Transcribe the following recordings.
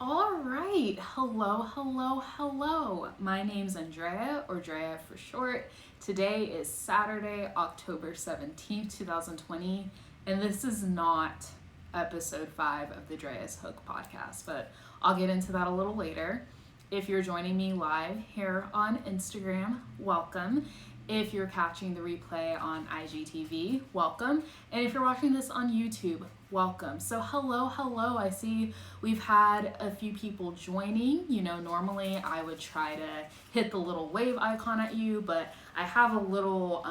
All right, hello. My name's Andrea, or Drea for short. Today is Saturday, October 17th, 2020, and this is not episode 5 of the Drea's Hook podcast, but I'll get into that a little later. If you're joining me live here on Instagram, welcome. If you're catching the replay on IGTV, welcome. And if you're watching this on YouTube, welcome. So hello. I see we've had a few people joining. Normally I would try to hit the little wave icon at you, but I have a little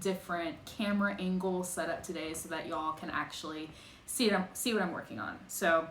different camera angle set up today so that y'all can actually see what I'm working on. So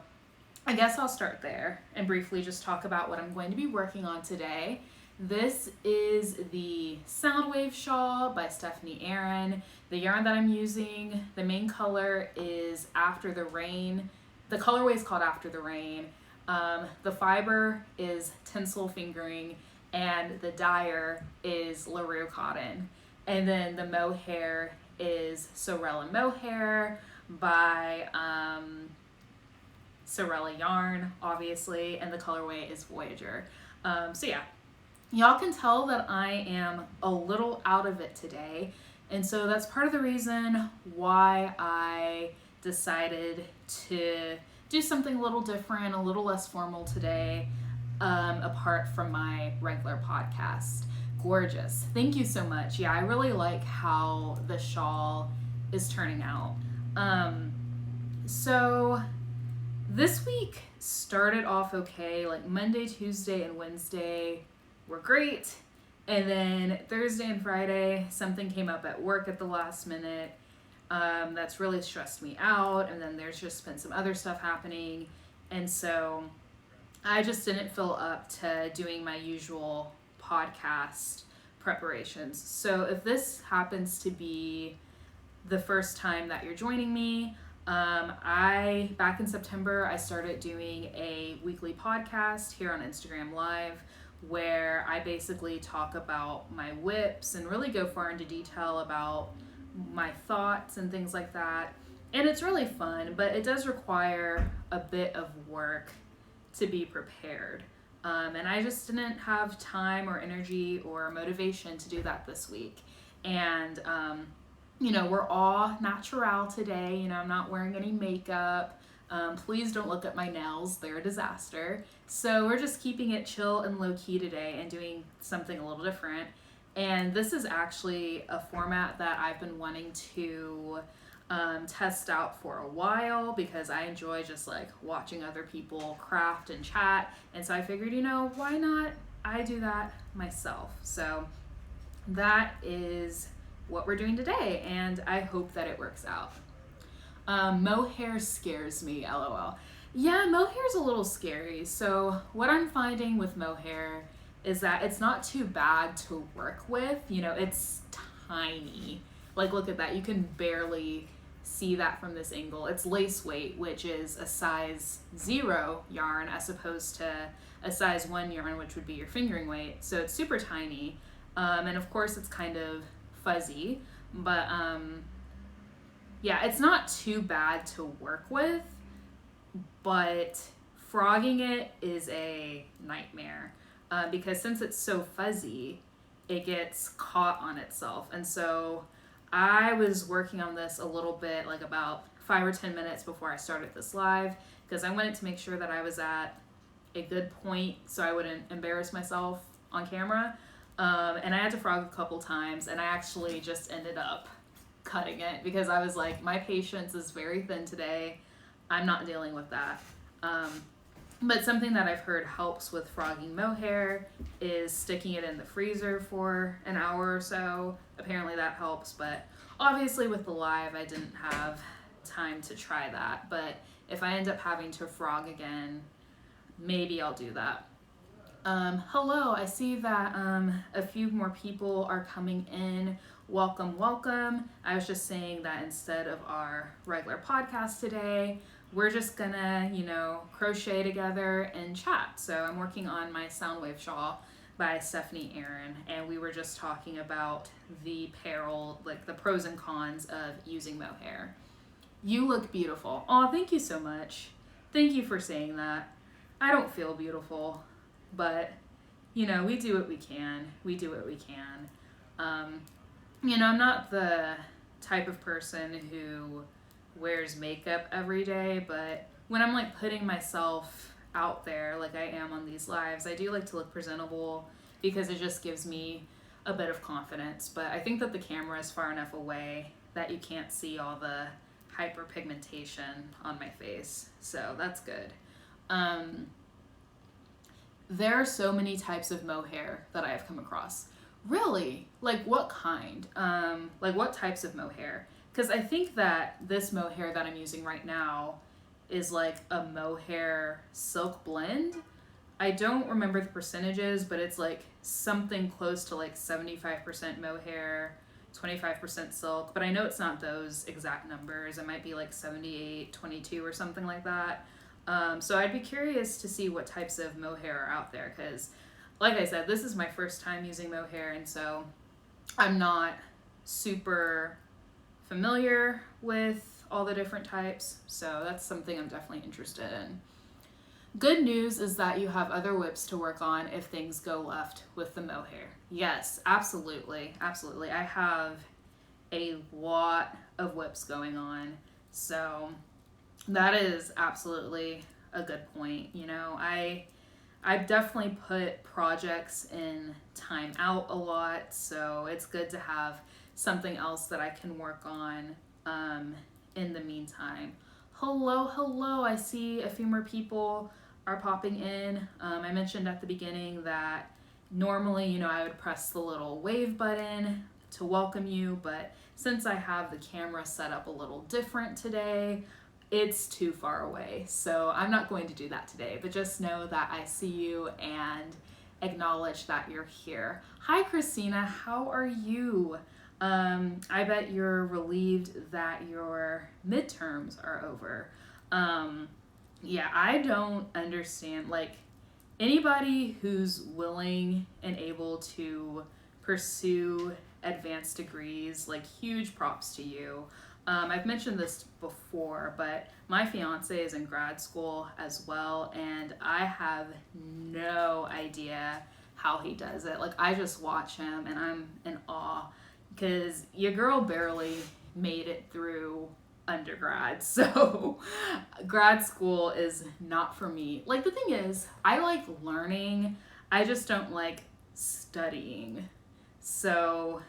I guess I'll start there and briefly just talk about what I'm going to be working on today. This is the Soundwave shawl by Stephanie Aaron. The yarn that I'm using, the main color is After the Rain. The colorway is called After the Rain. The fiber is Tinsel Fingering, and the dyer is LaRue Cotton. And then the mohair is Sorella Mohair by Sorella Yarn, obviously, and the colorway is Voyager. So yeah. Y'all can tell that I am a little out of it today, and so that's part of the reason why I decided to do something a little different, a little less formal today, apart from my regular podcast. Gorgeous. Thank you so much. Yeah, I really like how the shawl is turning out. So this week started off okay, like Monday, Tuesday, and Wednesday were great, and then Thursday and Friday something came up at work at the last minute that's really stressed me out, and then there's just been some other stuff happening, and so I just didn't feel up to doing my usual podcast preparations. So if this happens to be the first time that you're joining me, back in September I started doing a weekly podcast here on Instagram Live, where I basically talk about my whips and really go far into detail about my thoughts and things like that. And it's really fun, but it does require a bit of work to be prepared. And I just didn't have time or energy or motivation to do that this week. And, we're all natural today. I'm not wearing any makeup. Please don't look at my nails, they're a disaster. So we're just keeping it chill and low-key today and doing something a little different. And this is actually a format that I've been wanting to test out for a while, because I enjoy just like watching other people craft and chat. And so I figured, why not I do that myself? So that is what we're doing today, and I hope that it works out. Mohair scares me, LOL. Yeah, mohair's a little scary. So what I'm finding with mohair is that it's not too bad to work with. It's tiny. Like, look at that. You can barely see that from this angle. It's lace weight, which is a size 0 yarn as opposed to a size 1 yarn, which would be your fingering weight. So it's super tiny. And of course it's kind of fuzzy, but yeah, it's not too bad to work with, but frogging it is a nightmare, because since it's so fuzzy, it gets caught on itself. And so I was working on this a little bit, like about 5 or 10 minutes before I started this live, because I wanted to make sure that I was at a good point so I wouldn't embarrass myself on camera. And I had to frog a couple times, and I actually just ended up cutting it because I was like, my patience is very thin today. I'm not dealing with that. But something that I've heard helps with frogging mohair is sticking it in the freezer for an hour or so. Apparently that helps, but obviously with the live, I didn't have time to try that. But if I end up having to frog again, maybe I'll do that. Hello, I see that a few more people are coming in. Welcome. I was just saying that instead of our regular podcast today, we're just gonna, crochet together and chat. So I'm working on my Soundwave shawl by Stephanie Aaron, and we were just talking about the the pros and cons of using mohair. You look beautiful. Oh, thank you so much. Thank you for saying that. I don't feel beautiful, but you know, we do what we can. We do what we can. You know, I'm not the type of person who wears makeup every day, but when I'm like putting myself out there like I am on these lives, I do like to look presentable because it just gives me a bit of confidence. But I think that the camera is far enough away that you can't see all the hyperpigmentation on my face, so that's good. Um, there are so many types of mohair that I have come across. Really? Like what kind? Like what types of mohair? Because I think that this mohair that I'm using right now is like a mohair silk blend. I don't remember the percentages, but it's like something close to like 75% mohair, 25% silk, but I know it's not those exact numbers. It might be like 78-22 or something like that. So I'd be curious to see what types of mohair are out there because, like I said, this is my first time using mohair, and so I'm not super familiar with all the different types. So that's something I'm definitely interested in. Good news is that you have other whips to work on if things go left with the mohair. Yes, absolutely, absolutely. I have a lot of whips going on, so that is absolutely a good point. You know, I've definitely put projects in time out a lot, so it's good to have something else that I can work on in the meantime. Hello, hello. I see a few more people are popping in. I mentioned at the beginning that normally, you know, I would press the little wave button to welcome you, but since I have the camera set up a little different today, it's too far away. So I'm not going to do that today, but just know that I see you and acknowledge that you're here. Hi, Christina. How are you? I bet you're relieved that your midterms are over. Yeah, I don't understand, like, anybody who's willing and able to pursue advanced degrees, like, huge props to you. I've mentioned this before, but my fiance is in grad school as well, and I have no idea how he does it. Like, I just watch him and I'm in awe because your girl barely made it through undergrad, so grad school is not for me. Like, the thing is, I like learning, I just don't like studying, so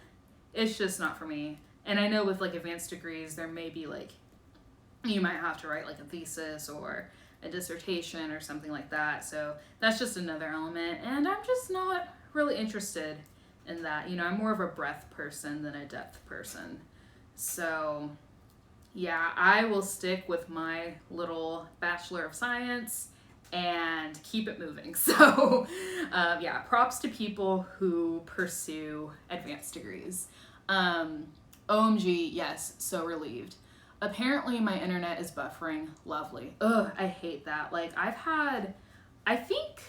it's just not for me. And I know with like advanced degrees there may be like, you might have to write like a thesis or a dissertation or something like that, so that's just another element, and I'm just not really interested in that. You know, I'm more of a breadth person than a depth person, so yeah, I will stick with my little Bachelor of Science and keep it moving. So, yeah, props to people who pursue advanced degrees. OMG, yes, so relieved. Apparently my internet is buffering. Lovely. Ugh, I hate that. Like, I think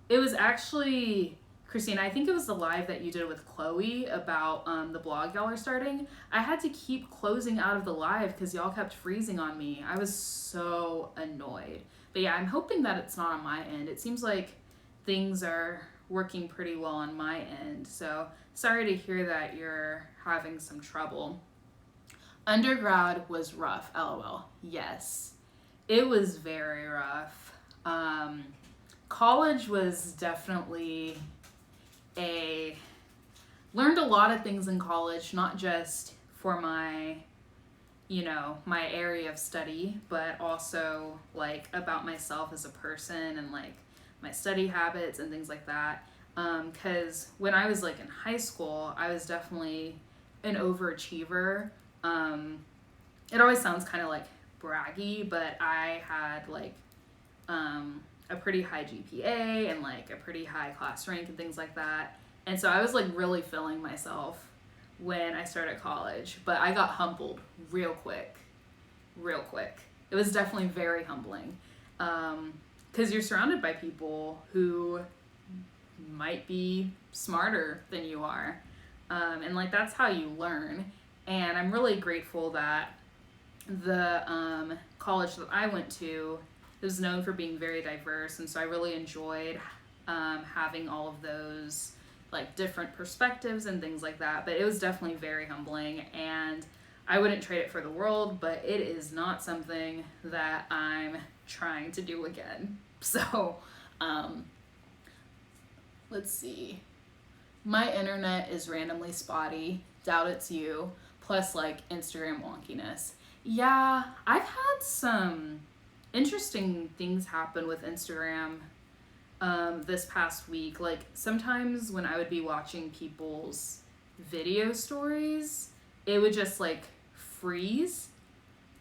it was actually, Christina, I think it was the live that you did with Chloe about the blog y'all are starting. I had to keep closing out of the live because y'all kept freezing on me. I was so annoyed. But yeah, I'm hoping that it's not on my end. It seems like things are working pretty well on my end. So sorry to hear that you're having some trouble. Undergrad was rough, LOL. Yes, it was very rough. College was definitely learned a lot of things in college, not just for my, you know, my area of study, but also like about myself as a person and like my study habits and things like that. Because when I was like in high school, I was definitely an overachiever. It always sounds kind of like braggy, but I had like a pretty high GPA and like a pretty high class rank and things like that. And so I was like really feeling myself when I started college, but I got humbled real quick. It was definitely very humbling. Because you're surrounded by people who might be smarter than you are. And like that's how you learn. And I'm really grateful that the college that I went to It was known for being very diverse, and so I really enjoyed having all of those like different perspectives and things like that. But it was definitely very humbling, and I wouldn't trade it for the world, but it is not something that I'm trying to do again. So, let's see. My internet is randomly spotty. Doubt it's you. Plus, like, Instagram wonkiness. Yeah, I've had some interesting things happen with Instagram this past week. Like, sometimes when I would be watching people's video stories, it would just, like, freeze.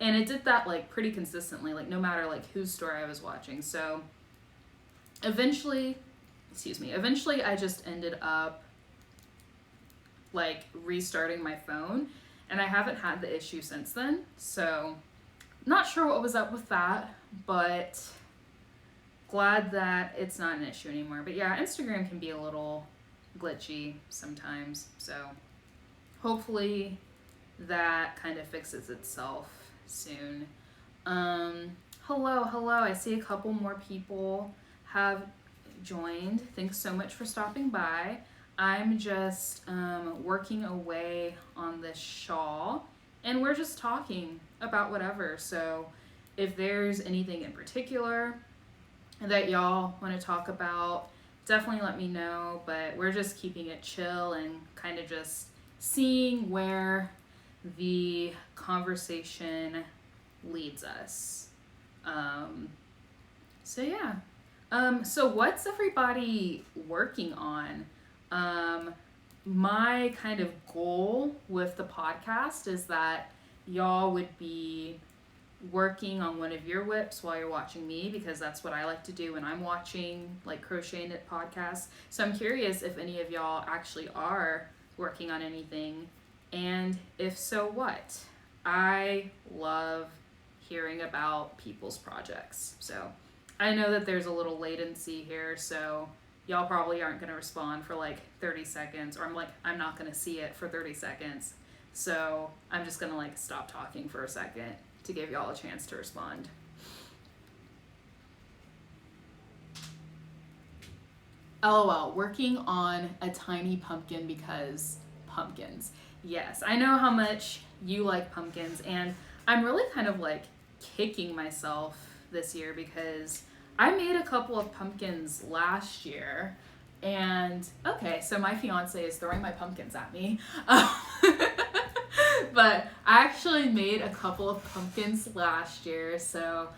And it did that, like, pretty consistently, like, no matter, like, whose story I was watching. So, eventually I just ended up like restarting my phone, and I haven't had the issue since then. So not sure what was up with that, but glad that it's not an issue anymore. But yeah, Instagram can be a little glitchy sometimes. So hopefully that kind of fixes itself soon. Hello. I see a couple more people have joined. Thanks so much for stopping by. I'm just working away on this shawl, and we're just talking about whatever. So if there's anything in particular that y'all want to talk about, definitely let me know. But we're just keeping it chill and kind of just seeing where the conversation leads us. So yeah. So what's everybody working on? My kind of goal with the podcast is that y'all would be working on one of your whips while you're watching me, because that's what I like to do when I'm watching like crochet knit podcasts. So I'm curious if any of y'all actually are working on anything, and if so, what? I love hearing about people's projects. So I know that there's a little latency here, so y'all probably aren't going to respond for like 30 seconds, or I'm not going to see it for 30 seconds. So I'm just going to like stop talking for a second to give y'all a chance to respond. LOL, working on a tiny pumpkin because pumpkins. Yes, I know how much you like pumpkins, and I'm really kind of like kicking myself this year because I made a couple of pumpkins last year, and okay, so my fiance is throwing my pumpkins at me. But I actually made a couple of pumpkins last year, so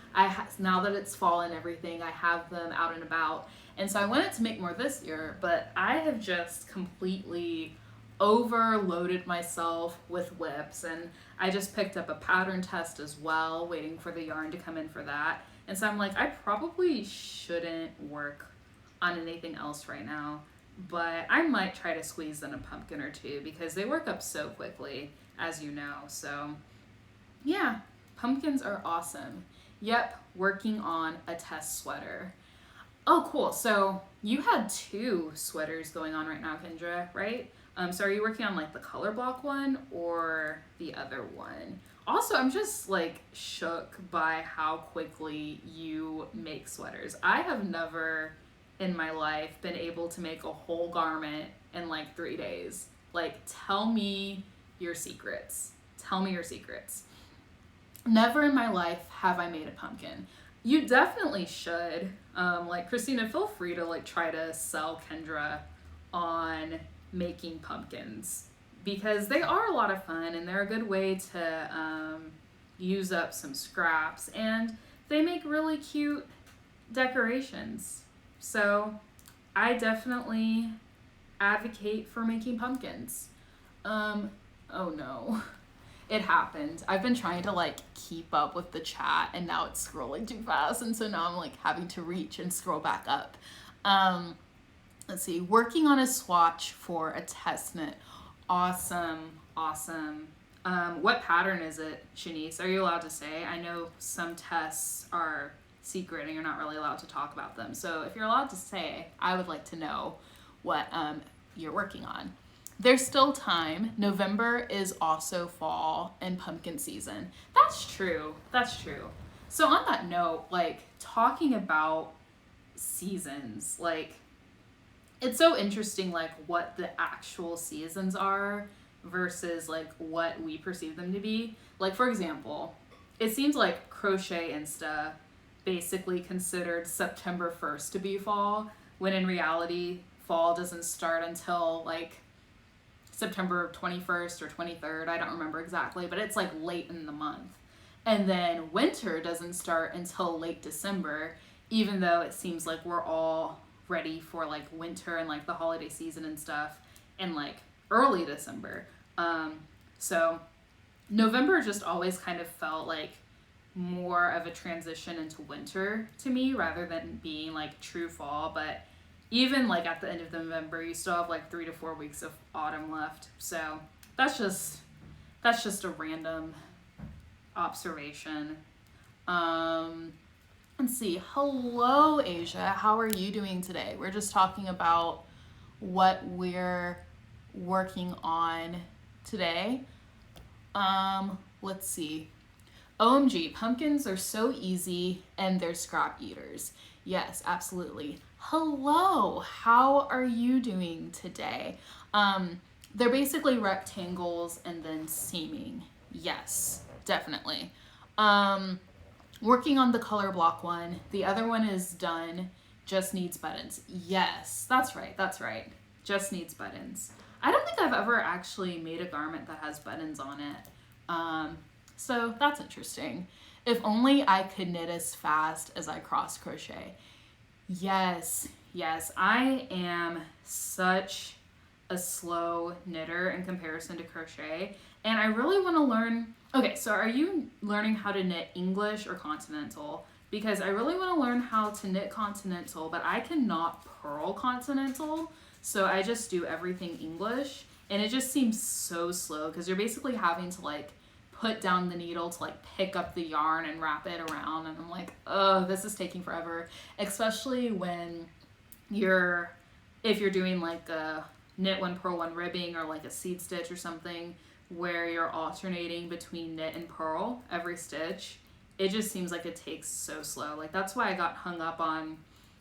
now that it's fall and everything, I have them out and about. And so I wanted to make more this year, but I have just completely overloaded myself with whips, and I just picked up a pattern test as well, waiting for the yarn to come in for that. And so I'm like, I probably shouldn't work on anything else right now, but I might try to squeeze in a pumpkin or two because they work up so quickly, as you know. So yeah, pumpkins are awesome. Yep, working on a test sweater. Oh, cool. So you had 2 sweaters going on right now, Kendra, right? So are you working on like the color block one or the other one? Also, I'm just like shook by how quickly you make sweaters. I have never in my life been able to make a whole garment in like 3 days. Like, tell me your secrets. Tell me your secrets. Never in my life have I made a pumpkin. You definitely should. Like, Christina, feel free to like try to sell Kendra on making pumpkins, because they are a lot of fun and they're a good way to use up some scraps, and they make really cute decorations. So I definitely advocate for making pumpkins. Oh no, it happened. I've been trying to like keep up with the chat, and now it's scrolling too fast, and so now I'm like having to reach and scroll back up. Let's see, working on a swatch for a test knit. Awesome. What pattern is it, Shanice? Are you allowed to say? I know some tests are secret and you're not really allowed to talk about them. So if you're allowed to say, I would like to know what you're working on. There's still time. November is also fall and pumpkin season. That's true. So on that note, like talking about seasons, like it's so interesting like what the actual seasons are versus like what we perceive them to be. Like for example, it seems like Crochet Insta basically considered September 1st to be fall, when in reality fall doesn't start until like September 21st or 23rd. I don't remember exactly, but it's like late in the month. And then winter doesn't start until late December, even though it seems like we're all ready for like winter and like the holiday season and stuff in like early December. So November just always kind of felt like more of a transition into winter to me rather than being like true fall. But even like at the end of November, you still have like 3 to 4 weeks of autumn left. So that's just a random observation. Let's see. Hello, Asia. How are you doing today? We're just talking about what we're working on today. Let's see. OMG, pumpkins are so easy and they're scrap eaters. Yes, absolutely. Hello, how are you doing today? They're basically rectangles and then seaming. Yes, definitely. Working on the color block one. The other one is done. Just needs buttons. Yes, that's right. Just needs buttons. I don't think I've ever actually made a garment that has buttons on it. So that's interesting. If only I could knit as fast as I cross crochet. Yes, I am such a slow knitter in comparison to crochet, and I really want to learn. Okay, so are you learning how to knit English or continental? Because I really want to learn how to knit continental, but I cannot purl continental, so I just do everything English, and it just seems so slow because you're basically having to like put down the needle to like pick up the yarn and wrap it around, and I'm like, oh, this is taking forever, especially when if you're doing like a knit one purl one ribbing or like a seed stitch or something where you're alternating between knit and purl every stitch. It just seems like it takes so slow. Like that's why I got hung up on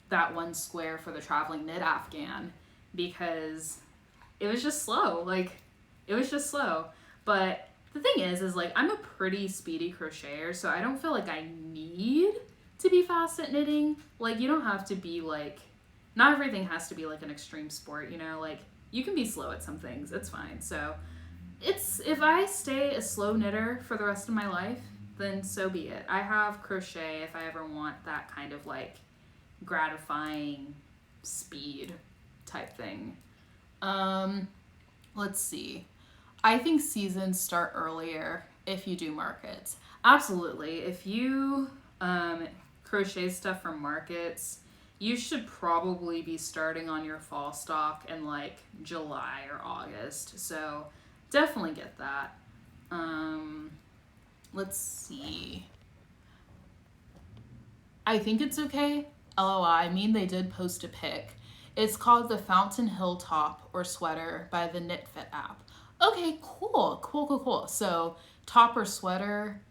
that one square for the traveling knit afghan, because it was just slow. But the thing is like I'm a pretty speedy crocheter, so I don't feel like I need to be fast at knitting. Like you don't have to be like, not everything has to be like an extreme sport, you know, like you can be slow at some things, it's fine. So if I stay a slow knitter for the rest of my life, then so be it. I have crochet if I ever want that kind of like gratifying speed type thing. Let's see. I think seasons start earlier if you do markets. Absolutely. If you crochet stuff for markets, you should probably be starting on your fall stock in like July or August. So definitely get that. Let's see. I think it's okay. LOL, I mean, they did post a pic. It's called the Fountain Hill Top or Sweater by the Knit Fit app. Okay, cool. So top or sweater,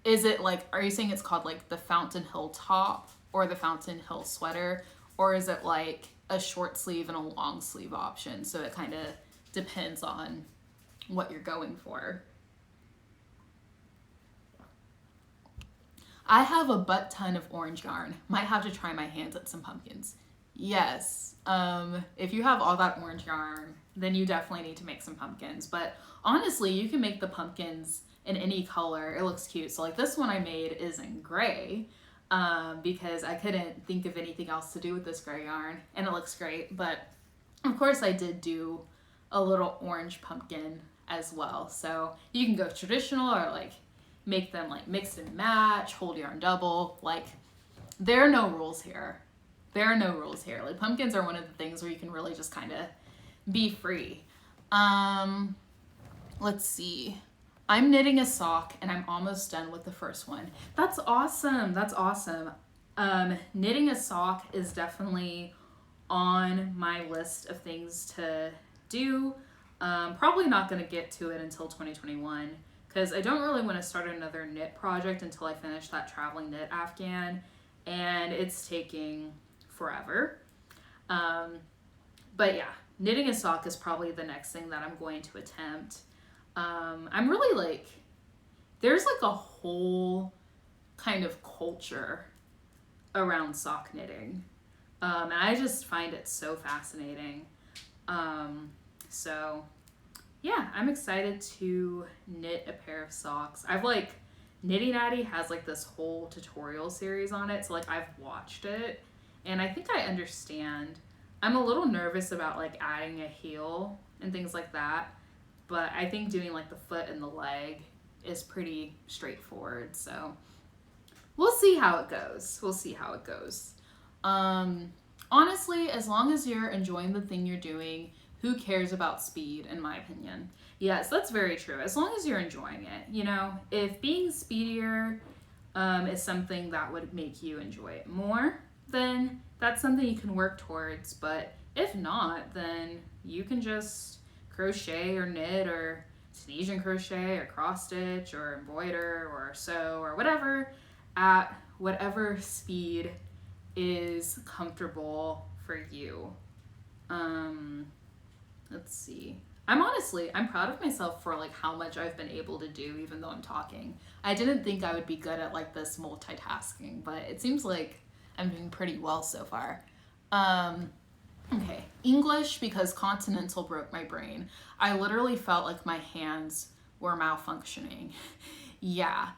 is it like, are you saying it's called like the Fountain Hill Top or the Fountain Hill Sweater? Or is it like a short sleeve and a long sleeve option? So it kind of depends on what you're going for. I have a butt ton of orange yarn. Might have to try my hands at some pumpkins. Yes. If you have all that orange yarn, then you definitely need to make some pumpkins. But honestly, you can make the pumpkins in any color. It looks cute. So like this one I made is in gray, because I couldn't think of anything else to do with this gray yarn, and it looks great. But of course I did do a little orange pumpkin as well. So you can go traditional or like make them like mix and match, hold yarn double. Like there are no rules here. Like pumpkins are one of the things where you can really just kind of be free. Let's see. I'm knitting a sock and I'm almost done with the first one. That's awesome. Knitting a sock is definitely on my list of things to do. Probably not going to get to it until 2021 because I don't really want to start another knit project until I finish that traveling knit Afghan, and it's taking forever. But yeah, knitting a sock is probably the next thing that I'm going to attempt. I'm really like, there's like a whole kind of culture around sock knitting. And I just find it so fascinating. So yeah, I'm excited to knit a pair of socks. I've like, Knitty Natty has like this whole tutorial series on it. So like I've watched it and I think I understand. I'm a little nervous about like adding a heel and things like that. But I think doing like the foot and the leg is pretty straightforward. So we'll see how it goes. We'll see how it goes. Honestly, as long as you're enjoying the thing you're doing, who cares about speed, in my opinion? Yes, that's very true. As long as you're enjoying it, you know, if being speedier is something that would make you enjoy it more, then that's something you can work towards. But if not, then you can just crochet or knit or Tunisian crochet or cross stitch or embroider or sew or whatever at whatever speed is comfortable for you. Let's see. I'm proud of myself for like how much I've been able to do even though I'm talking. I didn't think I would be good at like this multitasking, but it seems like I'm doing pretty well so far. Okay, English, because continental broke my brain. I literally felt like my hands were malfunctioning. Yeah.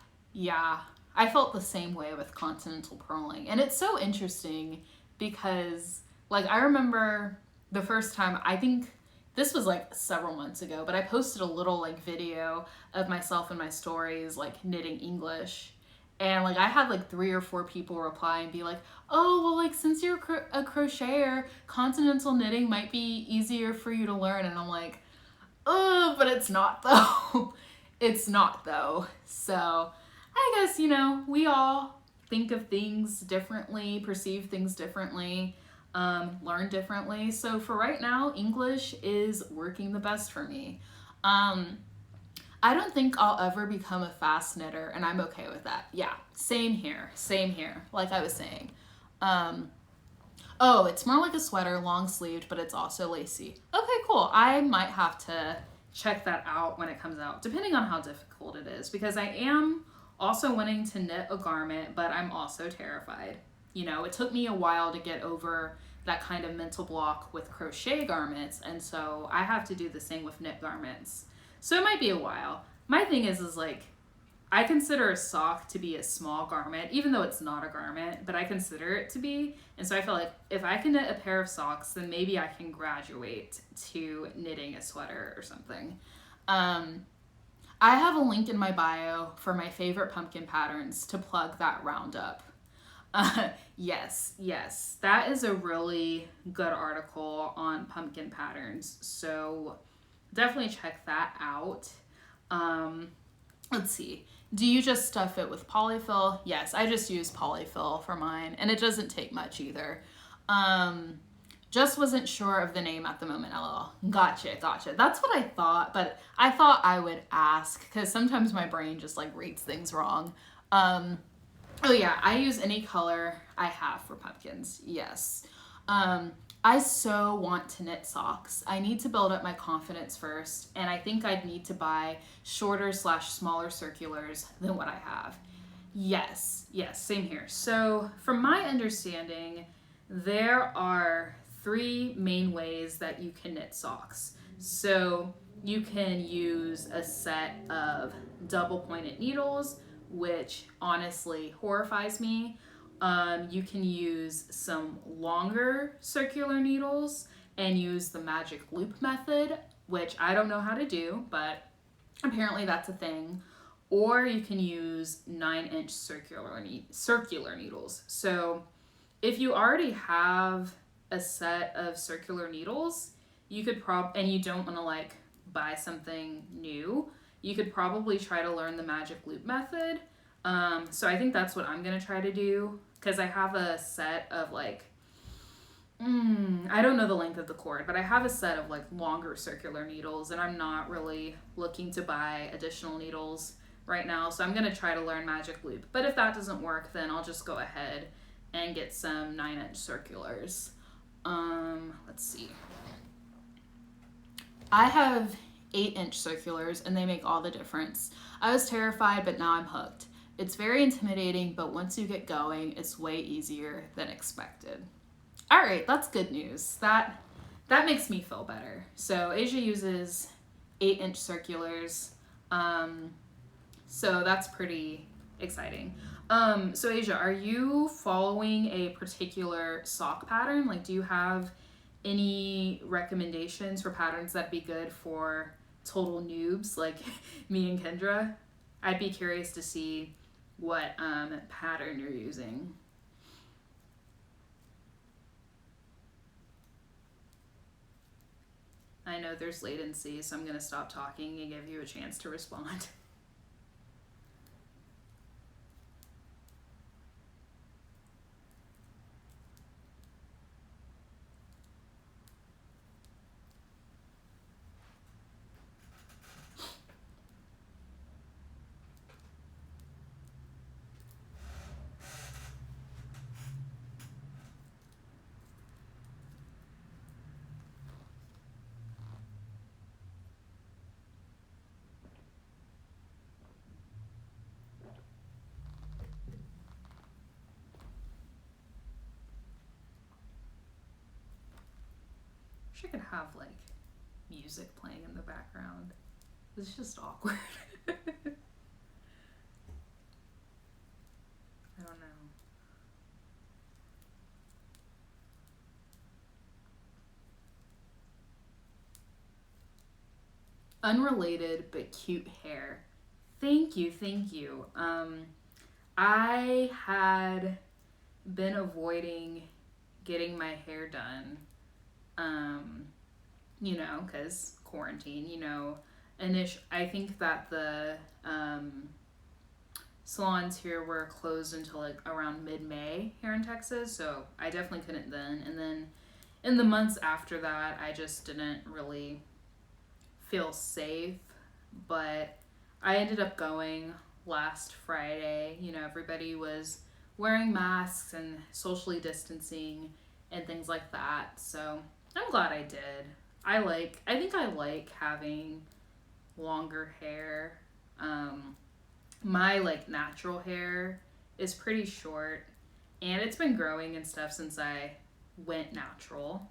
I felt the same way with continental purling. And it's so interesting because like I remember the first time, I think this was like several months ago, but I posted a little like video of myself in my stories like knitting English. And like I had like 3 or 4 people reply and be like, oh, well, like since you're a crocheter, continental knitting might be easier for you to learn. And I'm like, oh, but it's not though. It's not though. So I guess, you know, we all think of things differently, perceive things differently, learn differently. So for right now, English is working the best for me. I don't think I'll ever become a fast knitter, and I'm okay with that. Yeah, same here, like I was saying. Oh, it's more like a sweater, long sleeved, but it's also lacy. Okay, cool. I might have to check that out when it comes out, depending on how difficult it is, because I am also wanting to knit a garment, but I'm also terrified. You know, it took me a while to get over that kind of mental block with crochet garments, and so I have to do the same with knit garments. So it might be a while. My thing is like, I consider a sock to be a small garment, even though it's not a garment, but I consider it to be. And so I feel like if I can knit a pair of socks, then maybe I can graduate to knitting a sweater or something. I have a link in my bio for my favorite pumpkin patterns to plug that roundup. Yes, that is a really good article on pumpkin patterns. So definitely check that out. Let's see. Do you just stuff it with polyfill? Yes, I just use polyfill for mine, and it doesn't take much either. Just wasn't sure of the name at the moment, lol. Gotcha. That's what I thought, but I thought I would ask, because sometimes my brain just like reads things wrong. Oh yeah, I use any color I have for pumpkins, yes. I so want to knit socks. I need to build up my confidence first, and I think I'd need to buy shorter/smaller circulars than what I have. Yes, same here. So from my understanding, there are 3 main ways that you can knit socks. So you can use a set of double pointed needles, which honestly horrifies me. You can use some longer circular needles and use the magic loop method, which I don't know how to do, but apparently that's a thing. Or you can use 9-inch circular needles. So if you already have a set of circular needles, you could and you don't want to like buy something new, you could probably try to learn the magic loop method. So I think that's what I'm going to try to do, because I have a set of like I don't know the length of the cord, but I have a set of like longer circular needles, and I'm not really looking to buy additional needles right now. So I'm going to try to learn magic loop. But if that doesn't work, then I'll just go ahead and get some 9-inch circulars. Let's see. I have 8-inch circulars, and they make all the difference. I was terrified, but now I'm hooked. It's very intimidating, but once you get going, it's way easier than expected. All right, that's good news. That makes me feel better. So Asia uses 8-inch circulars, so that's pretty exciting. So Asia, are you following a particular sock pattern? Like, do you have any recommendations for patterns that'd be good for total noobs like me and Kendra? I'd be curious to see what pattern you're using. I know there's latency, so I'm going to stop talking and give you a chance to respond. I could have like music playing in the background. It's just awkward. I don't know. Unrelated but cute hair. Thank you, thank you. I had been avoiding getting my hair done. Because quarantine, I think that the salons here were closed until like around mid-May here in Texas, so I definitely couldn't then. And then in the months after that, I just didn't really feel safe, but I ended up going last Friday. Everybody was wearing masks and socially distancing and things like that, so I'm glad I did. I think I like having longer hair. My like natural hair is pretty short, and it's been growing and stuff since I went natural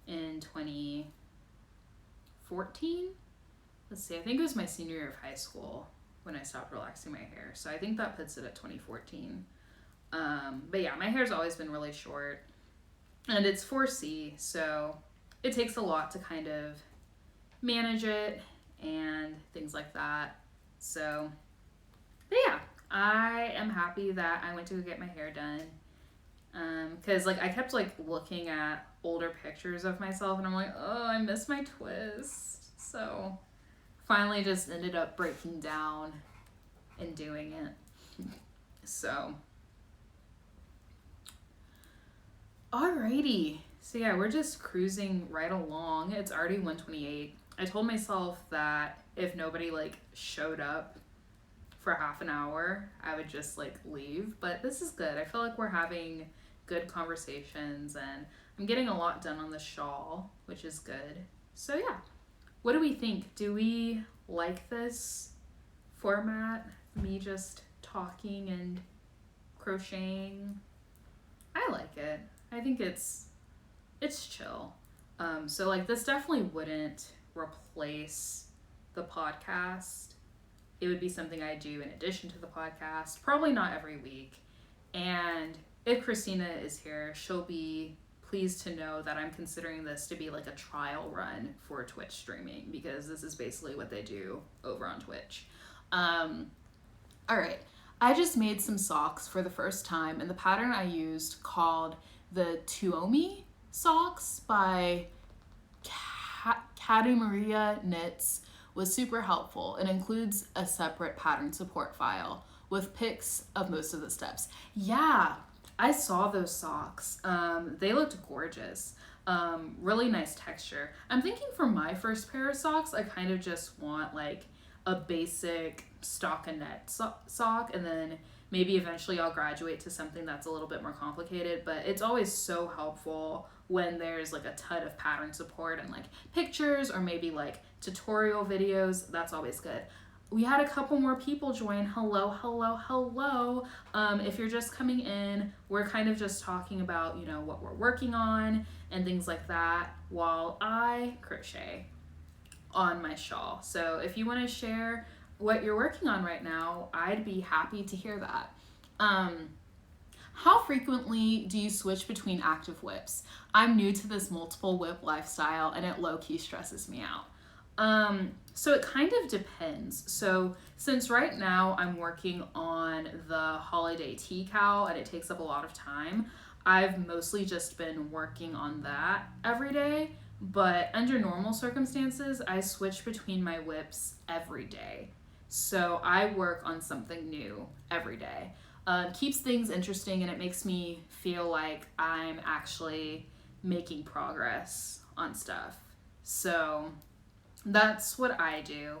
in 2014. Let's see, I think it was my senior year of high school when I stopped relaxing my hair. So I think that puts it at 2014. But yeah, my hair's always been really short, and it's 4C, so it takes a lot to kind of manage it and things like that. So, but yeah, I am happy that I went to go get my hair done. Cause like I kept like looking at older pictures of myself, and I'm like, oh, I miss my twist. So finally just ended up breaking down and doing it. So, alrighty. So yeah, we're just cruising right along. It's already 1:28. I told myself that if nobody like showed up for half an hour, I would just like leave. But this is good. I feel like we're having good conversations, and I'm getting a lot done on the shawl, which is good. So yeah, what do we think? Do we like this format? Me just talking and crocheting? I like it. I think it's chill. So like this definitely wouldn't replace the podcast. It would be something I do in addition to the podcast, probably not every week. And if Christina is here, she'll be pleased to know that I'm considering this to be like a trial run for Twitch streaming, because this is basically what they do over on Twitch. All right, I just made some socks for the first time, and the pattern I used, called the Tuomi socks by Katy Maria Knits, was super helpful. It includes a separate pattern support file with pics of most of the steps. Yeah, I saw those socks. They looked gorgeous. Really nice texture. I'm thinking for my first pair of socks, I kind of just want like a basic stockinette sock, and then maybe eventually I'll graduate to something that's a little bit more complicated. But it's always so helpful when there's like a ton of pattern support and like pictures or maybe like tutorial videos. That's always good. We had a couple more people join. Hello, hello, hello. If you're just coming in, we're kind of just talking about, you know, what we're working on and things like that while I crochet on my shawl. So if you want to share what you're working on right now, I'd be happy to hear that. How frequently do you switch between active whips? I'm new to this multiple whip lifestyle and it low-key stresses me out. So it kind of depends. So since right now I'm working on the holiday tea cowl and it takes up a lot of time, I've mostly just been working on that every day. But under normal circumstances, I switch between my whips every day. So I work on something new every day. Keeps things interesting and it makes me feel like I'm actually making progress on stuff. So that's what I do.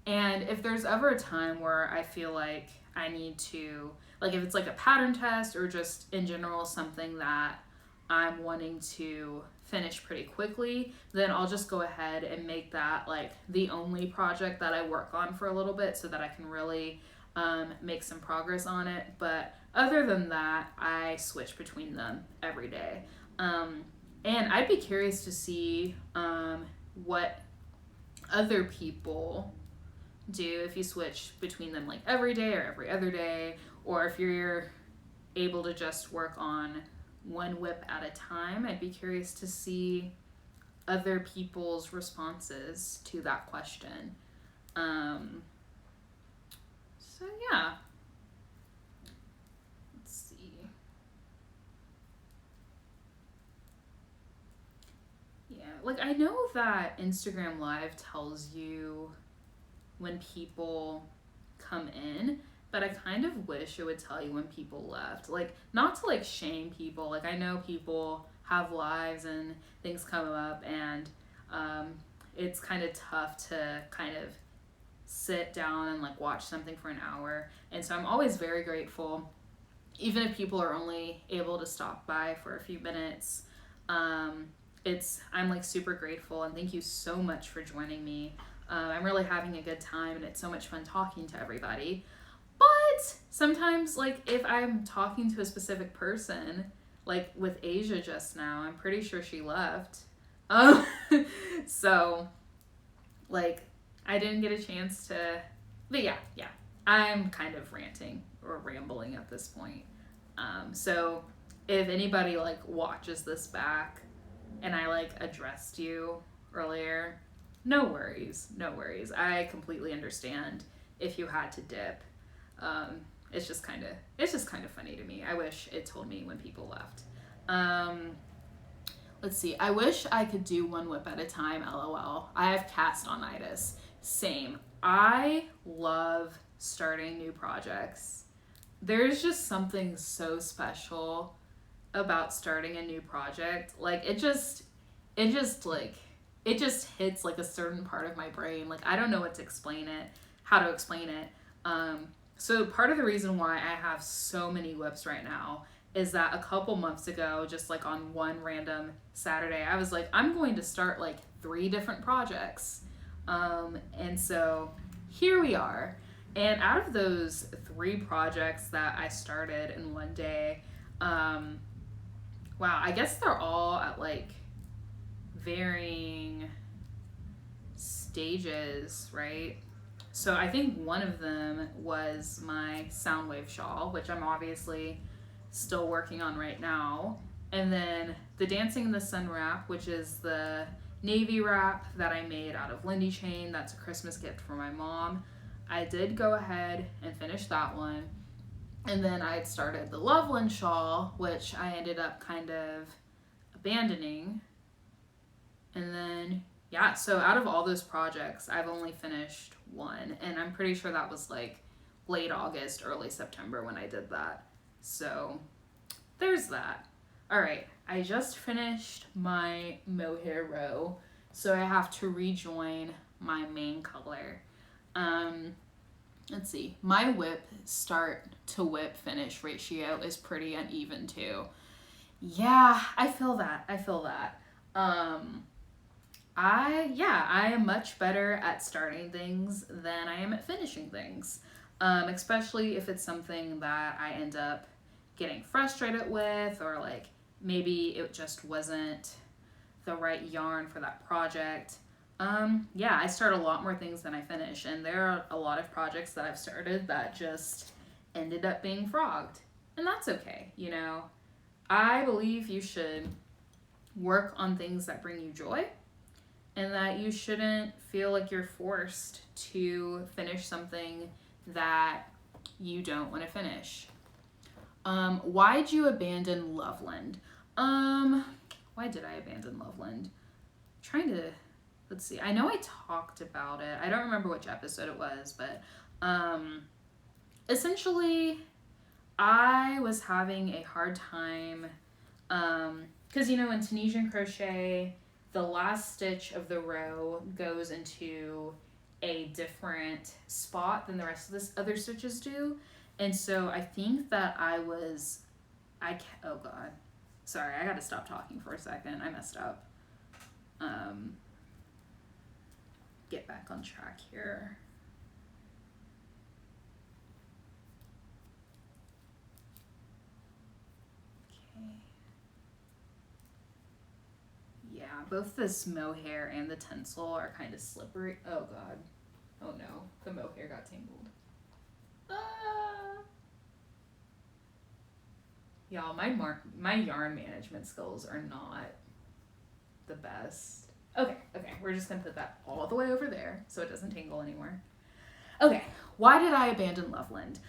And if there's ever a time where I feel like I need to, like if it's like a pattern test or just in general something that I'm wanting to finish pretty quickly, then I'll just go ahead and make that like the only project that I work on for a little bit so that I can really make some progress on it. But other than that, I switch between them every day. And I'd be curious to see what other people do if you switch between them like every day or every other day, or if you're able to just work on one whip at a time. I'd be curious to see other people's responses to that question. So yeah, let's see. Yeah, like I know that Instagram Live tells you when people come in, but I kind of wish it would tell you when people left. Like, not to like shame people. Like, I know people have lives and things come up, and it's kind of tough to kind of sit down and like watch something for an hour. And so I'm always very grateful, even if people are only able to stop by for a few minutes. I'm like super grateful, and thank you so much for joining me. I'm really having a good time, and it's so much fun talking to everybody. But sometimes, like, if I'm talking to a specific person, like with Asia just now, I'm pretty sure she left. So, like, I didn't get a chance to, but yeah, I'm kind of ranting or rambling at this point. So if anybody, like, watches this back and I, like, addressed you earlier, no worries. I completely understand if you had to dip. It's just kind of funny to me. I wish it told me when people left. Let's see. I wish I could do one whip at a time, LOL. I have cast-on-itis. Same. I love starting new projects. There's just something so special about starting a new project. Like, it just hits like a certain part of my brain. Like, I don't know how to explain it. So part of the reason why I have so many whips right now is that a couple months ago, just like on one random Saturday, I was like, I'm going to start like 3 different projects. And so here we are. And out of those 3 projects that I started in one day, wow, I guess they're all at like varying stages, right? So I think one of them was my Soundwave shawl, which I'm obviously still working on right now. And then the Dancing in the Sun wrap, which is the navy wrap that I made out of Lindy chain. That's a Christmas gift for my mom. I did go ahead and finish that one. And then I had started the Loveland shawl, which I ended up kind of abandoning. And then, yeah, so out of all those projects, I've only finished one. And I'm pretty sure that was like late August, early September when I did that. So there's that. All right, I just finished my mohair row, so I have to rejoin my main color. Let's see, my whip start to whip finish ratio is pretty uneven too. Yeah, I feel that. I am much better at starting things than I am at finishing things. Especially if it's something that I end up getting frustrated with, or like maybe it just wasn't the right yarn for that project. I start a lot more things than I finish, and there are a lot of projects that I've started that just ended up being frogged, and that's okay, you know. I believe you should work on things that bring you joy, and that you shouldn't feel like you're forced to finish something that you don't want to finish. Why'd you abandon Loveland? Why did I abandon Loveland? Let's see. I know I talked about it. I don't remember which episode it was, but essentially I was having a hard time because, you know, in Tunisian crochet, the last stitch of the row goes into a different spot than the rest of the other stitches do. And so I think that oh God. Sorry, I gotta stop talking for a second. I messed up. Get back on track here. Okay. Yeah, both this mohair and the tinsel are kind of slippery. Oh God. Oh no, the mohair got tangled. Y'all, my yarn management skills are not the best. Okay, we're just gonna put that all the way over there so it doesn't tangle anymore. Okay, why did I abandon Loveland?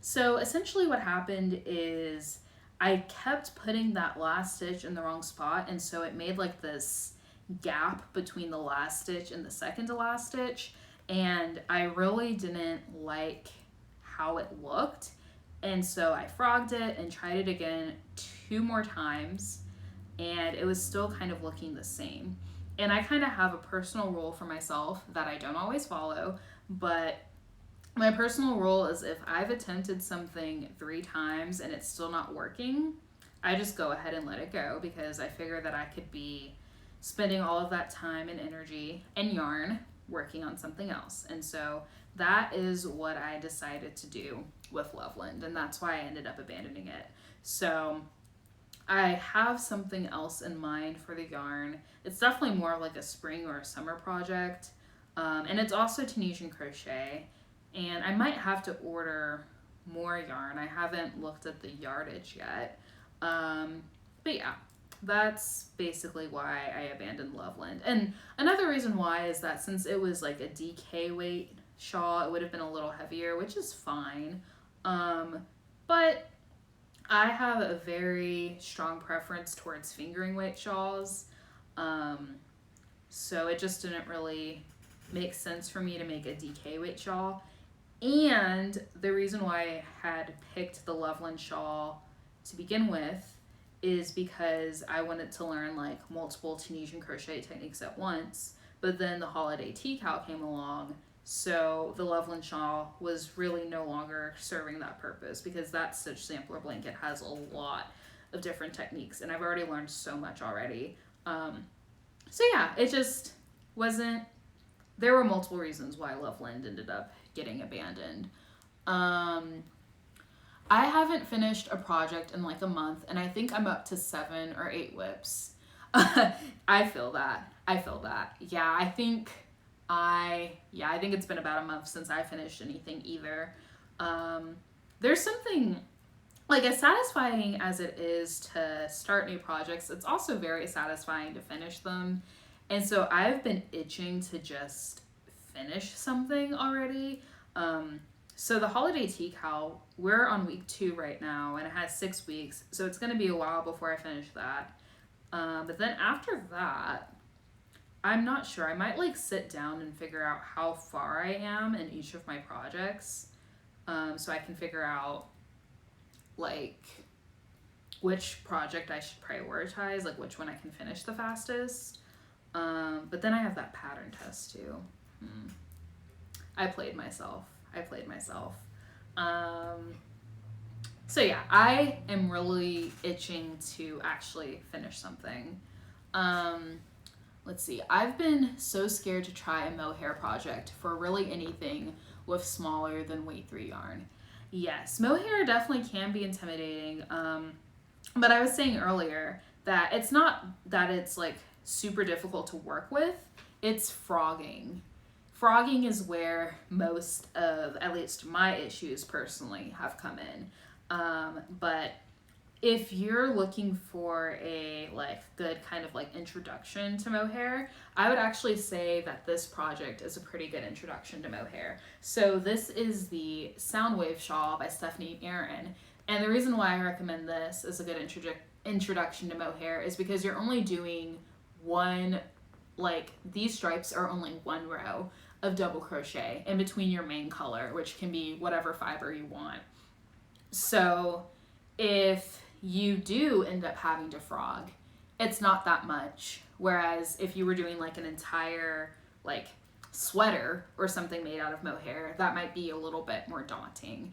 So essentially what happened is I kept putting that last stitch in the wrong spot, and so it made like this gap between the last stitch and the second to last stitch, and I really didn't like how it looked. And so I frogged it and tried it again 2 more times, and it was still kind of looking the same. And I kind of have a personal rule for myself that I don't always follow, but my personal rule is if I've attempted something 3 times and it's still not working, I just go ahead and let it go, because I figure that I could be spending all of that time and energy and yarn working on something else. And so that is what I decided to do with Loveland, and that's why I ended up abandoning it. So I have something else in mind for the yarn. It's definitely more like a spring or a summer project, and it's also Tunisian crochet, and I might have to order more yarn. I haven't looked at the yardage yet, but yeah, that's basically why I abandoned Loveland. And another reason why is that since it was like a DK weight shawl, it would have been a little heavier, which is fine. But I have a very strong preference towards fingering weight shawls. So it just didn't really make sense for me to make a DK weight shawl. And the reason why I had picked the Loveland shawl to begin with is because I wanted to learn like multiple Tunisian crochet techniques at once, but then the holiday tea cow came along, so the Loveland shawl was really no longer serving that purpose, because that stitch sampler blanket has a lot of different techniques, and I've already learned so much already. So yeah, it just wasn't, there were multiple reasons why Loveland ended up getting abandoned. I haven't finished a project in like a month, and I think I'm up to 7 or 8 whips. I feel that. Yeah, I think it's been about a month since I finished anything either. There's something, like, as satisfying as it is to start new projects, it's also very satisfying to finish them. And so I've been itching to just finish something already. So the holiday tea cow, we're on week 2 right now, and it has 6 weeks, so it's going to be a while before I finish that. But then after that, I'm not sure. I might like sit down and figure out how far I am in each of my projects, so I can figure out like which project I should prioritize, like which one I can finish the fastest. But then I have that pattern test too. I played myself. So yeah, I am really itching to actually finish something. Let's see. I've been so scared to try a mohair project for really anything with smaller than weight 3 yarn. Yes, mohair definitely can be intimidating. But I was saying earlier that it's not that it's like super difficult to work with, it's frogging. Frogging is where most of, at least my issues personally, have come in. But if you're looking for a like good kind of like introduction to mohair, I would actually say that this project is a pretty good introduction to mohair. So this is the Soundwave shawl by Stephanie Aaron. And the reason why I recommend this as a good introduction to mohair is because you're only doing one, like these stripes are only one row of double crochet in between your main color, which can be whatever fiber you want. So if you do end up having to frog, it's not that much. Whereas if you were doing like an entire like sweater or something made out of mohair, that might be a little bit more daunting.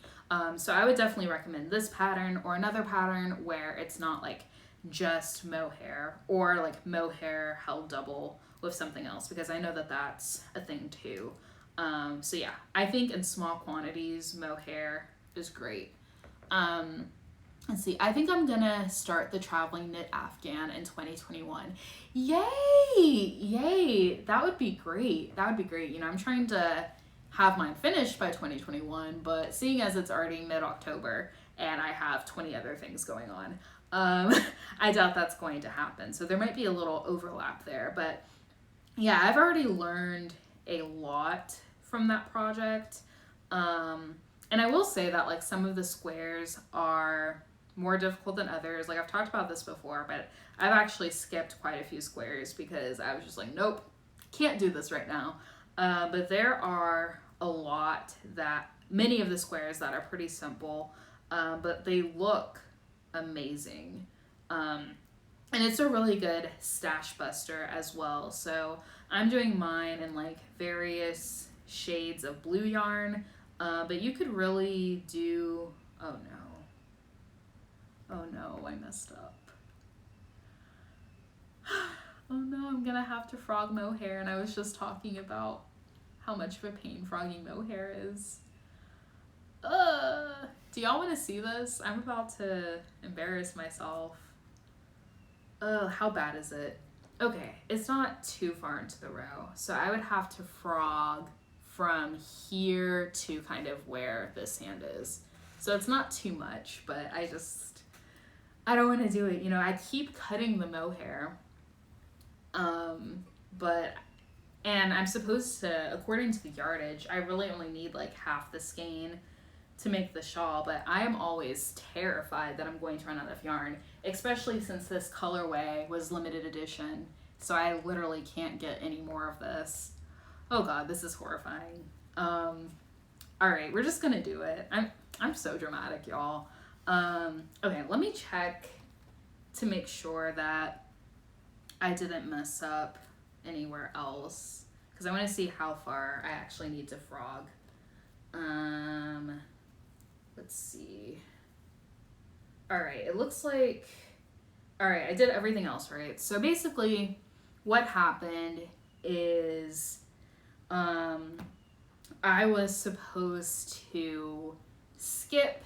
So I would definitely recommend this pattern or another pattern where it's not like just mohair or like mohair held double with something else, because I know that that's a thing too. So yeah, I think in small quantities, mohair is great. Let's see, I think I'm gonna start the traveling knit Afghan in 2021. Yay! That would be great. You know, I'm trying to have mine finished by 2021, but seeing as it's already mid-October and I have 20 other things going on, I doubt that's going to happen. So there might be a little overlap there, but yeah, I've already learned a lot from that project. And I will say that like some of the squares are more difficult than others. Like I've talked about this before, but I've actually skipped quite a few squares because I was just like, nope, can't do this right now. But there are many of the squares that are pretty simple, but they look amazing. And it's a really good stash buster as well. So I'm doing mine in like various shades of blue yarn, but you could really do, oh no, I messed up. Oh no, I'm gonna have to frog mohair, and I was just talking about how much of a pain frogging mohair is. Do y'all want to see this? I'm about to embarrass myself. How bad is it? Okay, it's not too far into the row, so I would have to frog from here to kind of where this hand is. So it's not too much, but I don't want to do it. You know, I keep cutting the mohair, and I'm supposed to, according to the yardage, I really only need like half the skein to make the shawl, but I am always terrified that I'm going to run out of yarn, especially since this colorway was limited edition, so I literally can't get any more of this. Oh god, this is horrifying. All right, we're just gonna do it. I'm so dramatic, y'all. Okay, let me check to make sure that I didn't mess up anywhere else, because I want to see how far I actually need to frog. Let's see. All right, it looks like, all right, I did everything else right. So basically what happened is I was supposed to skip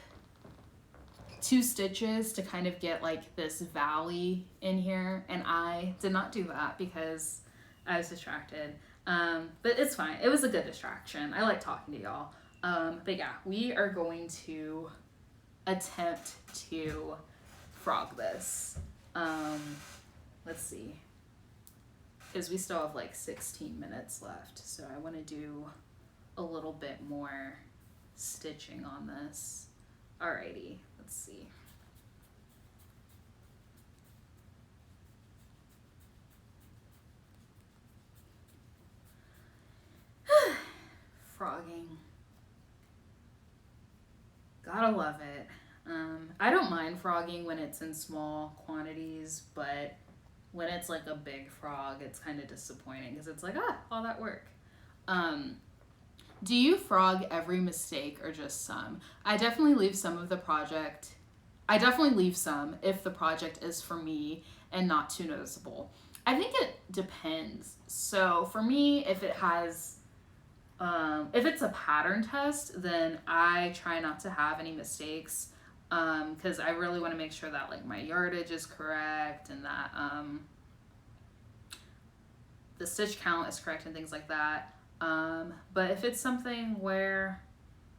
2 stitches to kind of get like this valley in here, and I did not do that because I was distracted. But it's fine. It was a good distraction. I like talking to y'all. But yeah, we are going to attempt to frog this. Let's see, because we still have like 16 minutes left, so I want to do a little bit more stitching on this. Alrighty, let's see. Frogging. Gotta love it. I don't mind frogging when it's in small quantities, but when it's like a big frog, it's kind of disappointing because it's like, all that work. Do you frog every mistake or just some? I definitely leave some of the project. I definitely leave some if the project is for me and not too noticeable. I think it depends. So for me, if it has, if it's a pattern test, then I try not to have any mistakes, because I really want to make sure that like my yardage is correct and that the stitch count is correct and things like that. But if it's something where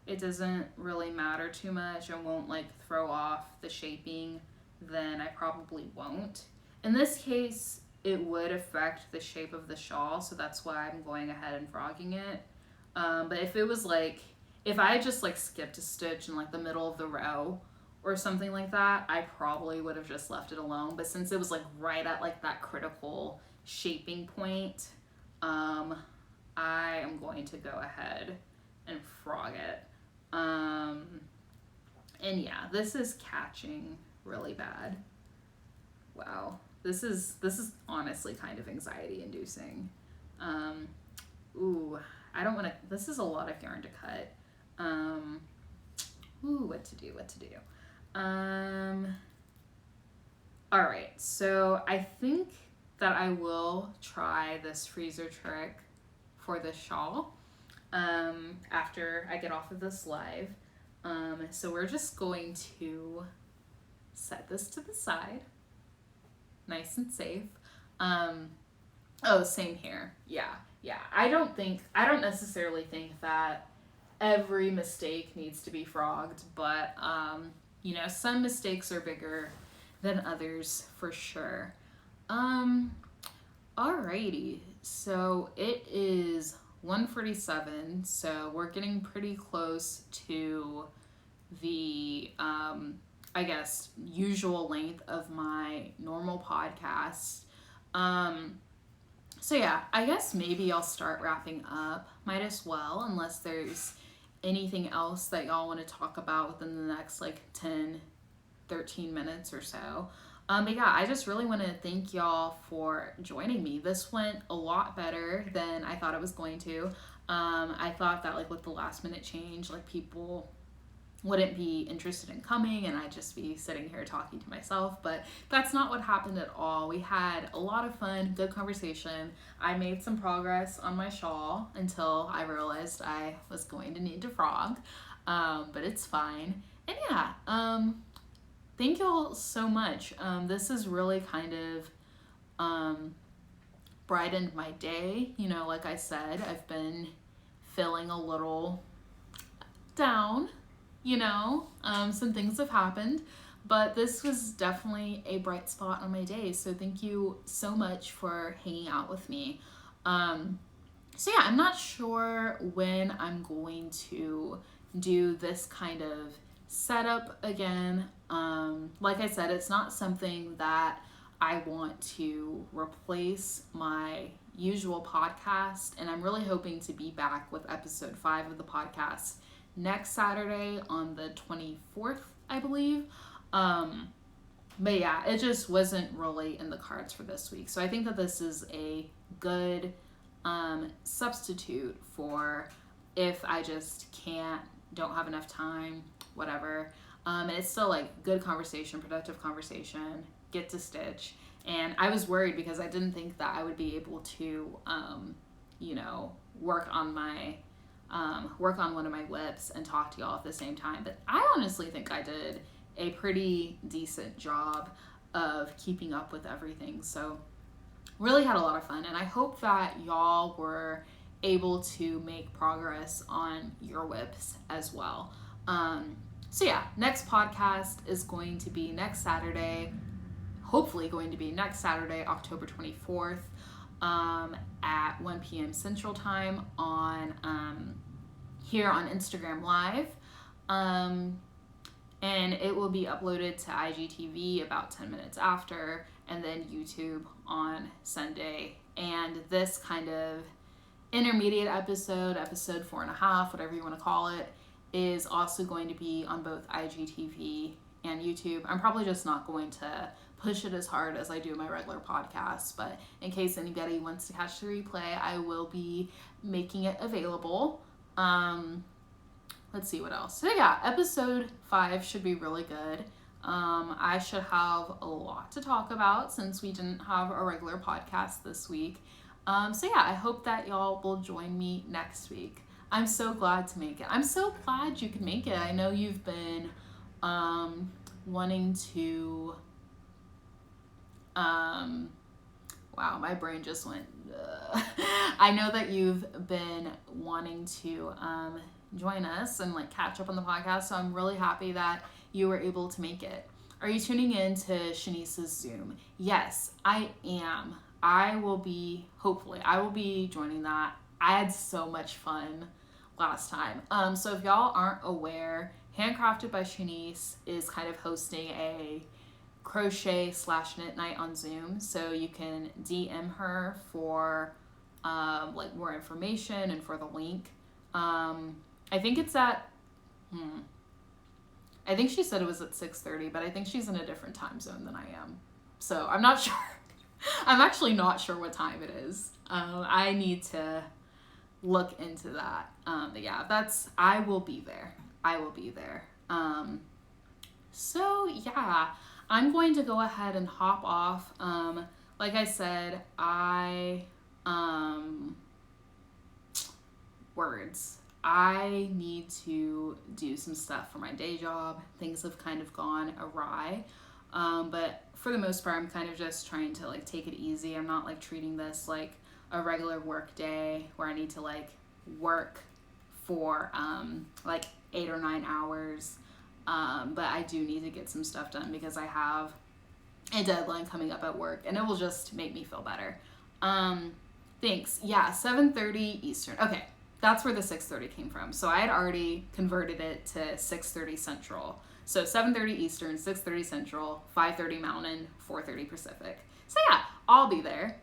it doesn't really matter too much and won't like throw off the shaping, then I probably won't. In this case, it would affect the shape of the shawl, so that's why I'm going ahead and frogging it. But if it was like, if I just like skipped a stitch in like the middle of the row or something like that, I probably would have just left it alone. But since it was like right at like that critical shaping point, I am going to go ahead and frog it. And yeah, this is catching really bad. Wow. This is honestly kind of anxiety inducing. Ooh, I don't want to, this is a lot of yarn to cut. What to do. All right, so I think that I will try this freezer trick for the shawl after I get off of this live. So we're just going to set this to the side, nice and safe. Oh, same here. Yeah. I don't necessarily think that every mistake needs to be frogged, but some mistakes are bigger than others for sure. Alrighty, so it is 1:47, so we're getting pretty close to the I guess usual length of my normal podcast. So yeah, I guess maybe I'll start wrapping up. Might as well, unless there's anything else that y'all want to talk about within the next like 10, 13 minutes or so. But yeah, I just really want to thank y'all for joining me. This went a lot better than I thought it was going to. I thought that like with the last minute change, like people wouldn't be interested in coming and I'd just be sitting here talking to myself, but that's not what happened at all. We had a lot of fun, good conversation. I made some progress on my shawl until I realized I was going to need to frog, but it's fine. And yeah, thank y'all so much. This has really kind of brightened my day. Like I said, I've been feeling a little down. Some things have happened, but this was definitely a bright spot on my day. So thank you so much for hanging out with me. So yeah, I'm not sure when I'm going to do this kind of setup again. Like I said, it's not something that I want to replace my usual podcast, and I'm really hoping to be back with episode 5 of the podcast next Saturday on the 24th, I believe. But yeah, it just wasn't really in the cards for this week. So I think that this is a good substitute for if I just don't have enough time, whatever. And it's still like good conversation, productive conversation, get to stitch. And I was worried because I didn't think that I would be able to, work on one of my whips and talk to y'all at the same time. But I honestly think I did a pretty decent job of keeping up with everything. So really had a lot of fun, and I hope that y'all were able to make progress on your whips as well. So yeah, next podcast is going to be next Saturday, hopefully going to be next Saturday, October 24th, at 1 p.m. Central Time on here on Instagram Live. And it will be uploaded to IGTV about 10 minutes after, and then YouTube on Sunday. And this kind of intermediate episode 4.5, whatever you want to call it, is also going to be on both IGTV and YouTube. I'm probably just not going to push it as hard as I do my regular podcast, but in case anybody wants to catch the replay, I will be making it available. Let's see what else. So yeah, episode 5 should be really good. I should have a lot to talk about since we didn't have a regular podcast this week. So yeah, I hope that y'all will join me next week. I'm so glad to make it. I'm so glad you could make it. I know you've been wanting to wow, my brain just went I know that you've been wanting to join us and like catch up on the podcast, so I'm really happy that you were able to make it. Are you tuning in to Shanice's Zoom? Yes, I am. I will be joining that. I had so much fun last time. So if y'all aren't aware, Handcrafted by Shanice is kind of hosting a crochet/knit night on Zoom, so you can DM her for like more information and for the link. I think it's at I think she said it was at 6:30, but I think she's in a different time zone than I am, so I'm not sure. I'm actually not sure what time it is. I need to look into that. But yeah, I will be there. So yeah, I'm going to go ahead and hop off. Like I said, I need to do some stuff for my day job. Things have kind of gone awry. But for the most part, I'm kind of just trying to like take it easy. I'm not like treating this like a regular work day where I need to like work for like 8 or 9 hours. But I do need to get some stuff done because I have a deadline coming up at work, and it will just make me feel better. Thanks. Yeah, 7:30 Eastern. Okay, that's where the 6:30 came from. So I had already converted it to 6:30 Central. So 7:30 Eastern, 6:30 Central, 5:30 Mountain, 4:30 Pacific. So yeah, I'll be there.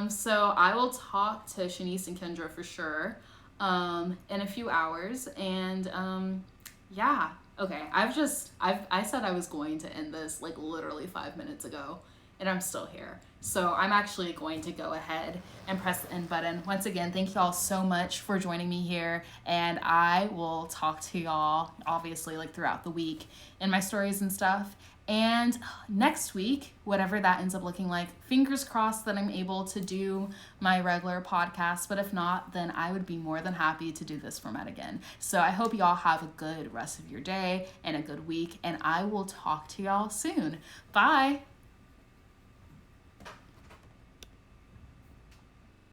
So I will talk to Shanice and Kendra for sure in a few hours. And yeah, okay. I said I was going to end this like literally 5 minutes ago, and I'm still here. So I'm actually going to go ahead and press the end button. Once again, thank y'all so much for joining me here, and I will talk to y'all obviously like throughout the week in my stories and stuff. And next week, whatever that ends up looking like, fingers crossed that I'm able to do my regular podcast. But if not, then I would be more than happy to do this format again. So I hope y'all have a good rest of your day and a good week, and I will talk to y'all soon. Bye.